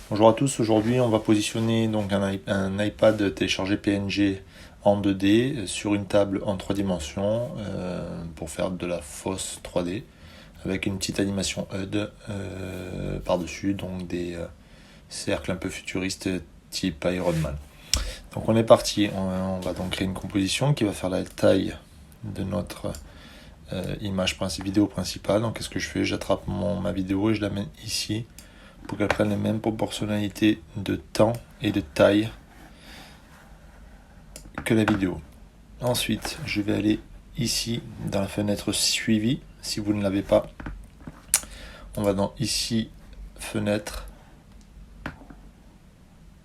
Bonjour à tous, aujourd'hui on va positionner donc un iPad téléchargé PNG en 2D sur une table en 3 dimensions pour faire de la fausse 3D avec une petite animation HUD par-dessus, donc des cercles un peu futuristes type Iron Man. Donc on est parti, on va donc créer une composition qui va faire la taille de notre image vidéo principale. Donc qu'est-ce que je fais? J'attrape ma vidéo et je la mets ici pour qu'elle prenne les mêmes proportionnalités de temps et de taille que la vidéo. Ensuite, je vais aller ici dans la fenêtre suivi. Si vous ne l'avez pas, on va dans ici, fenêtre,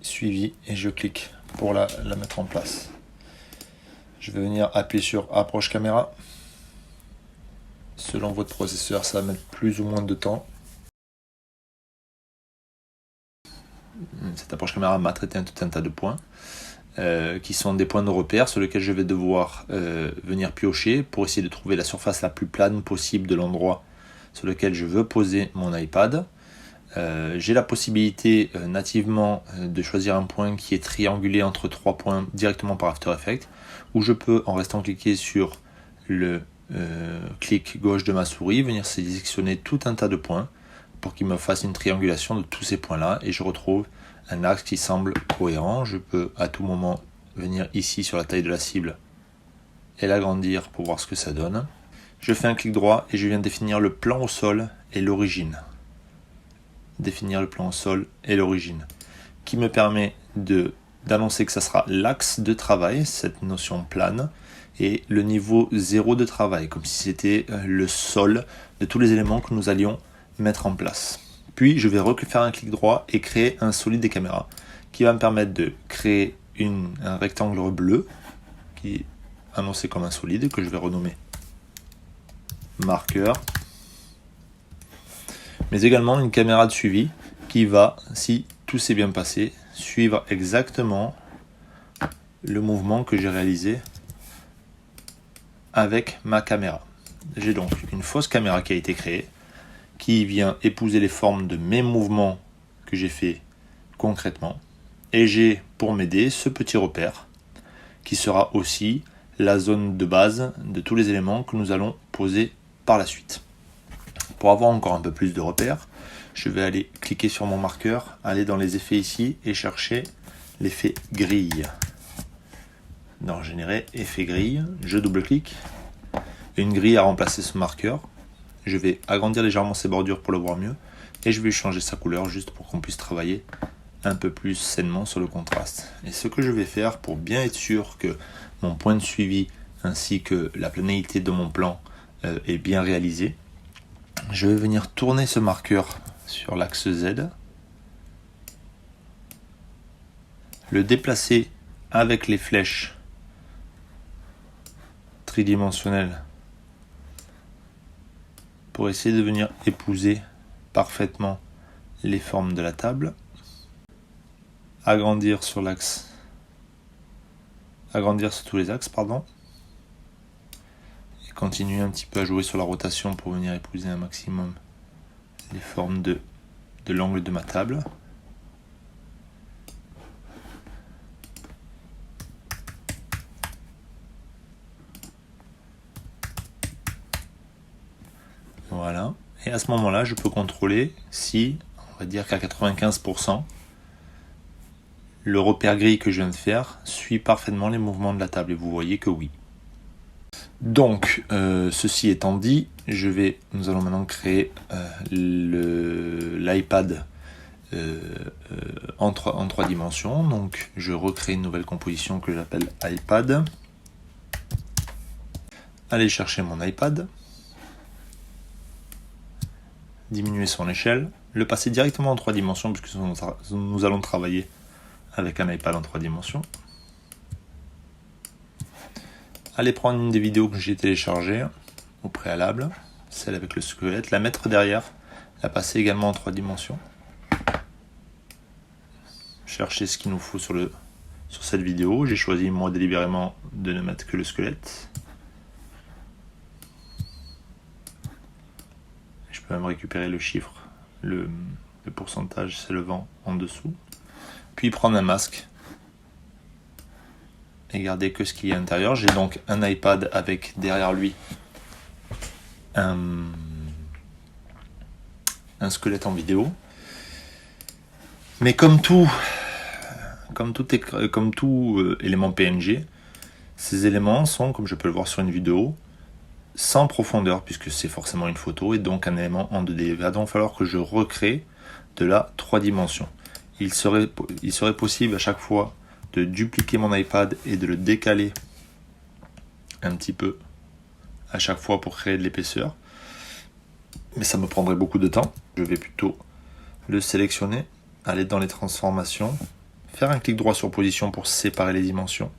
suivi, et je clique pour la mettre en place. Je vais venir appuyer sur approche caméra. Selon votre processeur, ça va mettre plus ou moins de temps. Cette approche caméra m'a traité tout un tas de points qui sont des points de repère sur lesquels je vais devoir venir piocher pour essayer de trouver la surface la plus plane possible de l'endroit sur lequel je veux poser mon iPad. J'ai la possibilité nativement de choisir un point qui est triangulé entre 3 points directement par After Effects, où je peux, en restant cliqué sur le clic gauche de ma souris, venir sélectionner tout un tas de points pour qu'il me fasse une triangulation de tous ces points-là et je retrouve un axe qui semble cohérent. Je peux à tout moment venir ici sur la taille de la cible et l'agrandir pour voir ce que ça donne. Je fais un clic droit et je viens définir le plan au sol et l'origine. Définir le plan au sol et l'origine, qui me permet d'annoncer que ça sera l'axe de travail, cette notion plane, et le niveau 0 de travail, comme si c'était le sol de tous les éléments que nous allions mettre en place. Puis je vais refaire un clic droit et créer un solide des caméras qui va me permettre de créer un rectangle bleu qui est annoncé comme un solide que je vais renommer marqueur, mais également une caméra de suivi qui va, si tout s'est bien passé, suivre exactement le mouvement que j'ai réalisé avec ma caméra. J'ai donc une fausse caméra qui a été créée qui vient épouser les formes de mes mouvements que j'ai fait concrètement. Et j'ai pour m'aider ce petit repère qui sera aussi la zone de base de tous les éléments que nous allons poser par la suite. Pour avoir encore un peu plus de repères, je vais aller cliquer sur mon marqueur, aller dans les effets ici et chercher l'effet grille. Dans générer effet grille, je double-clique. Une grille a remplacé ce marqueur. Je vais agrandir légèrement ses bordures pour le voir mieux et je vais changer sa couleur juste pour qu'on puisse travailler un peu plus sainement sur le contraste. Et ce que je vais faire pour bien être sûr que mon point de suivi ainsi que la planéité de mon plan est bien réalisé, je vais venir tourner ce marqueur sur l'axe Z, le déplacer avec les flèches tridimensionnelles pour essayer de venir épouser parfaitement les formes de la table, agrandir sur tous les axes, et continuer un petit peu à jouer sur la rotation pour venir épouser un maximum les formes de l'angle de ma table. Voilà, et à ce moment-là, je peux contrôler si, on va dire qu'à 95%, le repère gris que je viens de faire suit parfaitement les mouvements de la table, et vous voyez que oui. Donc, ceci étant dit, nous allons maintenant créer l'iPad en 3 dimensions. Donc, je recrée une nouvelle composition que j'appelle iPad. Allez chercher mon iPad. Diminuer son échelle, le passer directement en 3 dimensions puisque nous allons travailler avec un iPad en 3 dimensions. Allez prendre une des vidéos que j'ai téléchargées au préalable, celle avec le squelette, la mettre derrière, la passer également en 3 dimensions. Chercher ce qu'il nous faut sur cette vidéo. J'ai choisi moi délibérément de ne mettre que le squelette. Je peux même récupérer le chiffre, le pourcentage s'élevant en dessous. Puis prendre un masque et garder que ce qui est à l'intérieur. J'ai donc un iPad avec derrière lui un squelette en vidéo. Mais comme tout élément PNG, ces éléments sont, comme je peux le voir sur une vidéo, sans profondeur, puisque c'est forcément une photo, et donc un élément en 2D. Il va donc falloir que je recrée de la 3 dimensions. Il serait possible à chaque fois de dupliquer mon iPad et de le décaler un petit peu à chaque fois pour créer de l'épaisseur. Mais ça me prendrait beaucoup de temps. Je vais plutôt le sélectionner, aller dans les transformations, faire un clic droit sur position pour séparer les dimensions.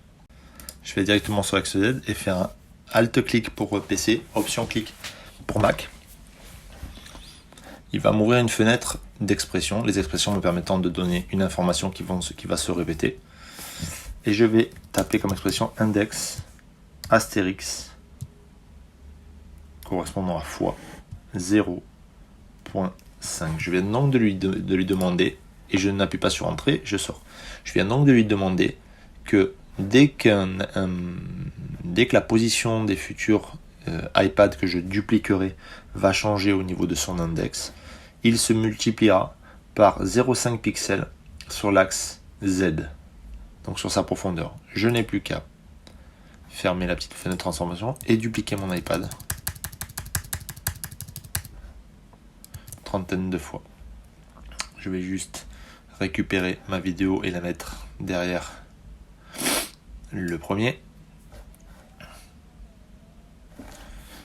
Je vais directement sur l'axe Z et faire un Alt-clic pour PC, Option-clic pour Mac. Il va m'ouvrir une fenêtre d'expression, les expressions me permettant de donner une information qui va se répéter. Et je vais taper comme expression index astérix correspondant à fois 0.5. Je viens donc de lui demander, et je n'appuie pas sur entrée, je sors. Je viens donc de lui demander que dès que la position des futurs iPad que je dupliquerai va changer au niveau de son index, il se multipliera par 0,5 pixels sur l'axe Z, donc sur sa profondeur. Je n'ai plus qu'à fermer la petite fenêtre de transformation et dupliquer mon iPad trentaine de fois. Je vais juste récupérer ma vidéo et la mettre derrière le premier.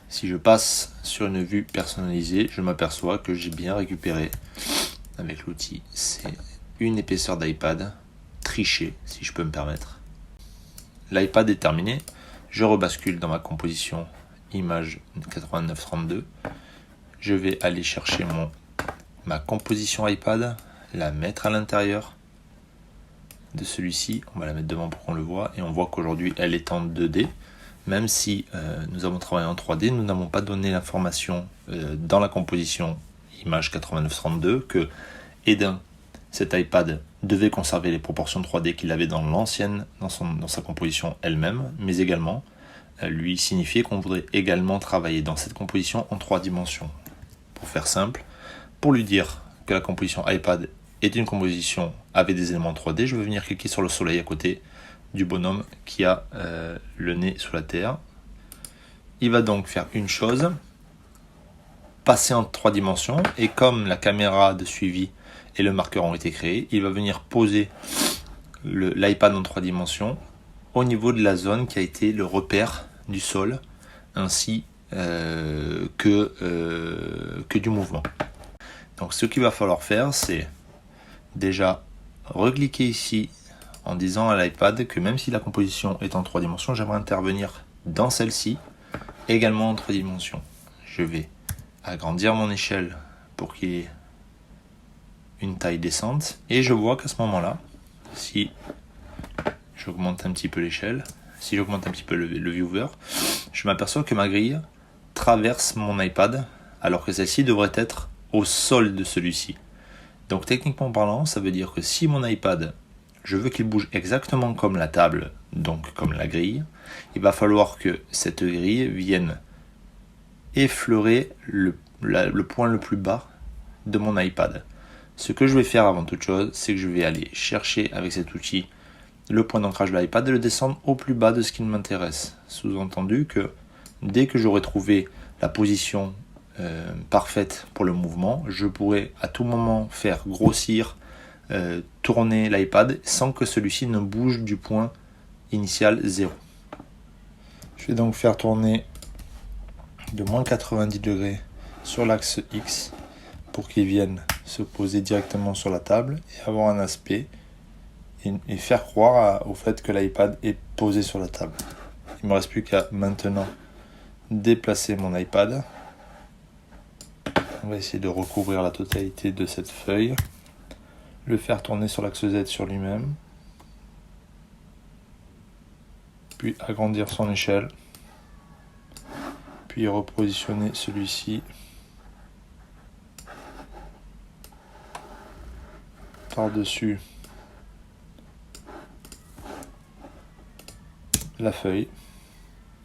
Si je passe sur une vue personnalisée, je m'aperçois que j'ai bien récupéré avec l'outil. C'est une épaisseur d'iPad trichée, si je peux me permettre. L'iPad est terminé. Je rebascule dans ma composition image 8932. Je vais aller chercher ma composition iPad, la mettre à l'intérieur de celui-ci. On va la mettre devant pour qu'on le voit. Et on voit qu'aujourd'hui, elle est en 2D. Même si nous avons travaillé en 3D, nous n'avons pas donné l'information dans la composition image 8932 que cet iPad devait conserver les proportions 3D qu'il avait dans sa composition elle-même, mais également lui signifier qu'on voudrait également travailler dans cette composition en 3 dimensions. Pour faire simple, pour lui dire que la composition iPad est une composition avec des éléments 3D, je vais venir cliquer sur le soleil à côté du bonhomme qui a le nez sous la terre. Il va donc faire une chose, passer en 3 dimensions, et comme la caméra de suivi et le marqueur ont été créés, il va venir poser l'iPad en 3 dimensions au niveau de la zone qui a été le repère du sol ainsi que du mouvement. Donc ce qu'il va falloir faire, c'est déjà recliquer ici en disant à l'iPad que même si la composition est en 3 dimensions, j'aimerais intervenir dans celle-ci également en 3 dimensions. Je vais agrandir mon échelle pour qu'il y ait une taille décente, et je vois qu'à ce moment-là, si j'augmente un petit peu l'échelle, si j'augmente un petit peu le viewer, je m'aperçois que ma grille traverse mon iPad alors que celle-ci devrait être au sol de celui-ci. Donc techniquement parlant, ça veut dire que si mon iPad, je veux qu'il bouge exactement comme la table, donc comme la grille, il va falloir que cette grille vienne effleurer le point le plus bas de mon iPad. Ce que je vais faire avant toute chose, c'est que je vais aller chercher avec cet outil le point d'ancrage de l'iPad et le descendre au plus bas de ce qui m'intéresse. Sous-entendu que dès que j'aurai trouvé la position parfaite pour le mouvement, je pourrai à tout moment faire grossir, tourner l'iPad sans que celui-ci ne bouge du point initial 0. Je vais donc faire tourner de moins 90 degrés sur l'axe X pour qu'il vienne se poser directement sur la table et avoir un aspect et faire croire au fait que l'iPad est posé sur la table. Il ne me reste plus qu'à maintenant déplacer mon iPad. On va essayer de recouvrir la totalité de cette feuille, le faire tourner sur l'axe Z sur lui-même, puis agrandir son échelle, puis repositionner celui-ci par-dessus la feuille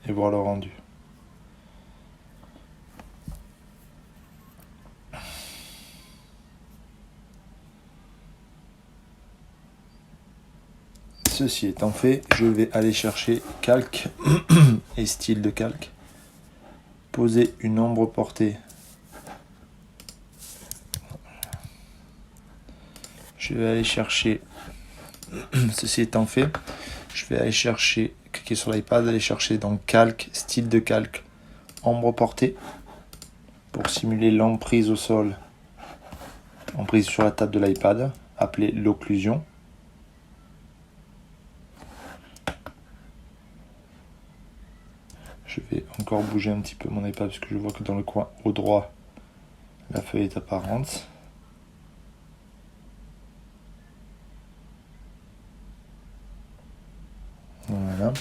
et voir le rendu. Ceci étant fait, je vais aller chercher calque et style de calque, poser une ombre portée. Je vais aller chercher, ceci étant fait, je vais aller chercher, cliquer sur l'iPad, aller chercher dans calque, style de calque, ombre portée, pour simuler l'emprise au sol, emprise sur la table de l'iPad, appelée l'occlusion. Je vais encore bouger un petit peu mon iPad parce que je vois que dans le coin au droit, la feuille est apparente. Voilà.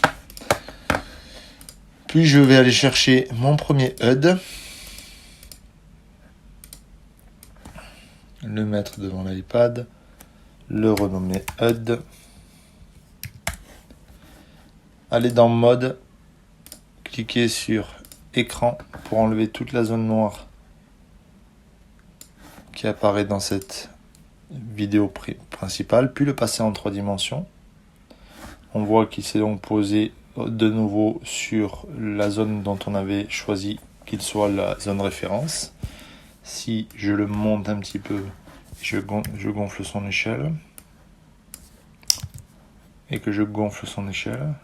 Puis je vais aller chercher mon premier HUD, le mettre devant l'iPad, le renommer HUD, aller dans mode, cliquer sur écran pour enlever toute la zone noire qui apparaît dans cette vidéo principale, puis le passer en 3 dimensions. On voit qu'il s'est donc posé de nouveau sur la zone dont on avait choisi qu'il soit la zone référence. Si je le monte un petit peu, je gonfle son échelle et que je gonfle son échelle,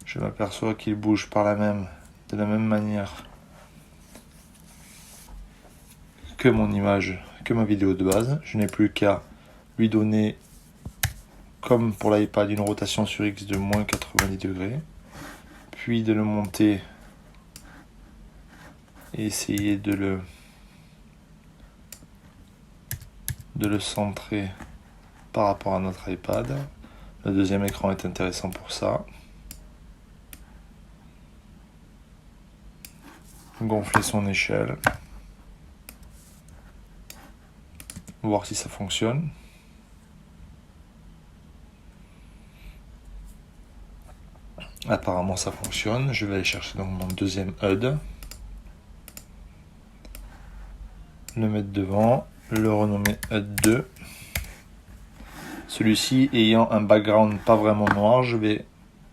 je m'aperçois qu'il bouge de la même manière que mon image, que ma vidéo de base. Je n'ai plus qu'à lui donner, comme pour l'iPad, une rotation sur X de moins 90 degrés, puis de le monter et essayer de le centrer par rapport à notre iPad. Le deuxième écran est intéressant pour ça. Gonfler son échelle. Voir si ça fonctionne. Apparemment ça fonctionne. Je vais aller chercher donc mon deuxième HUD. Le mettre devant. Le renommer HUD 2. Celui-ci ayant un background pas vraiment noir, je vais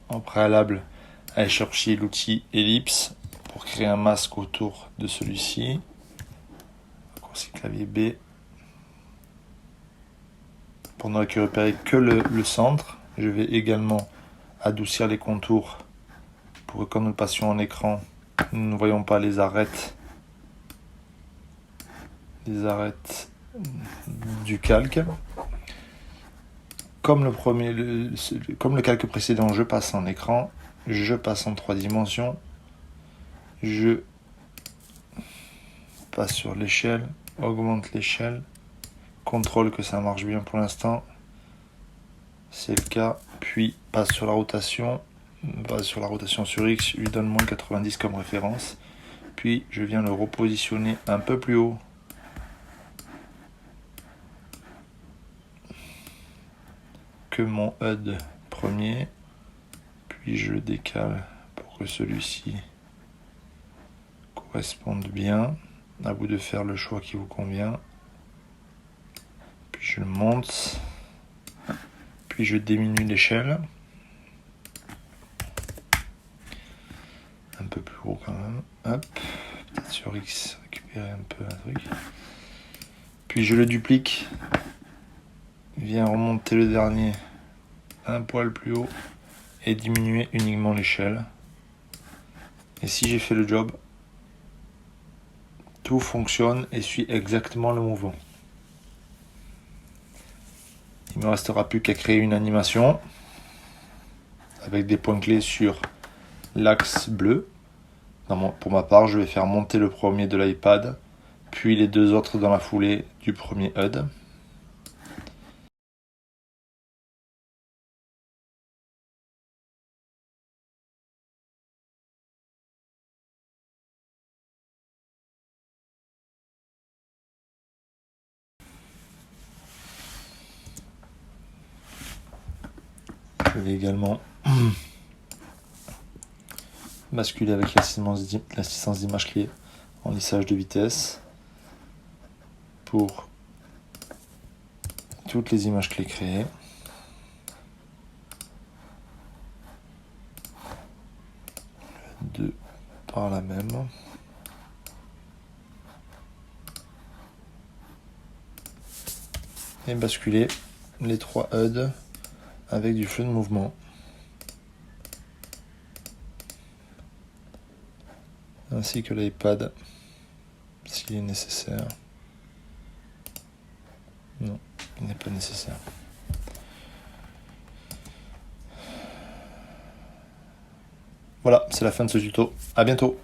en préalable aller chercher l'outil ellipse pour créer un masque autour de celui-ci. Raccourci clavier B. Pour ne récupérer que le centre, je vais également adoucir les contours pour que quand nous passions en écran, nous ne voyons pas les arêtes du calque. Comme le calque précédent, je passe en écran, je passe en 3 dimensions, je passe sur l'échelle, augmente l'échelle, contrôle que ça marche bien pour l'instant, c'est le cas, puis passe sur la rotation sur X, lui donne moins 90 comme référence, puis je viens le repositionner un peu plus haut que mon HUD premier, puis je le décale pour que celui-ci corresponde bien. À vous de faire le choix qui vous convient. Puis je le monte, puis je diminue l'échelle un peu plus haut quand même. Hop, peut-être sur X récupérer un peu un truc. Puis je le duplique, viens remonter le dernier un poil plus haut et diminuer uniquement l'échelle. Et si j'ai fait le job, tout fonctionne et suit exactement le mouvement. Il ne me restera plus qu'à créer une animation avec des points clés sur l'axe bleu. Pour ma part, je vais faire monter le premier de l'iPad, puis les deux autres dans la foulée du premier HUD. Je vais également basculer avec l'assistance d'image clé en lissage de vitesse pour toutes les images clés créées. Deux par la même. Et basculer les 3 HUD avec du flux de mouvement. Ainsi que l'iPad s'il est nécessaire. Non, il n'est pas nécessaire. Voilà, c'est la fin de ce tuto. À bientôt.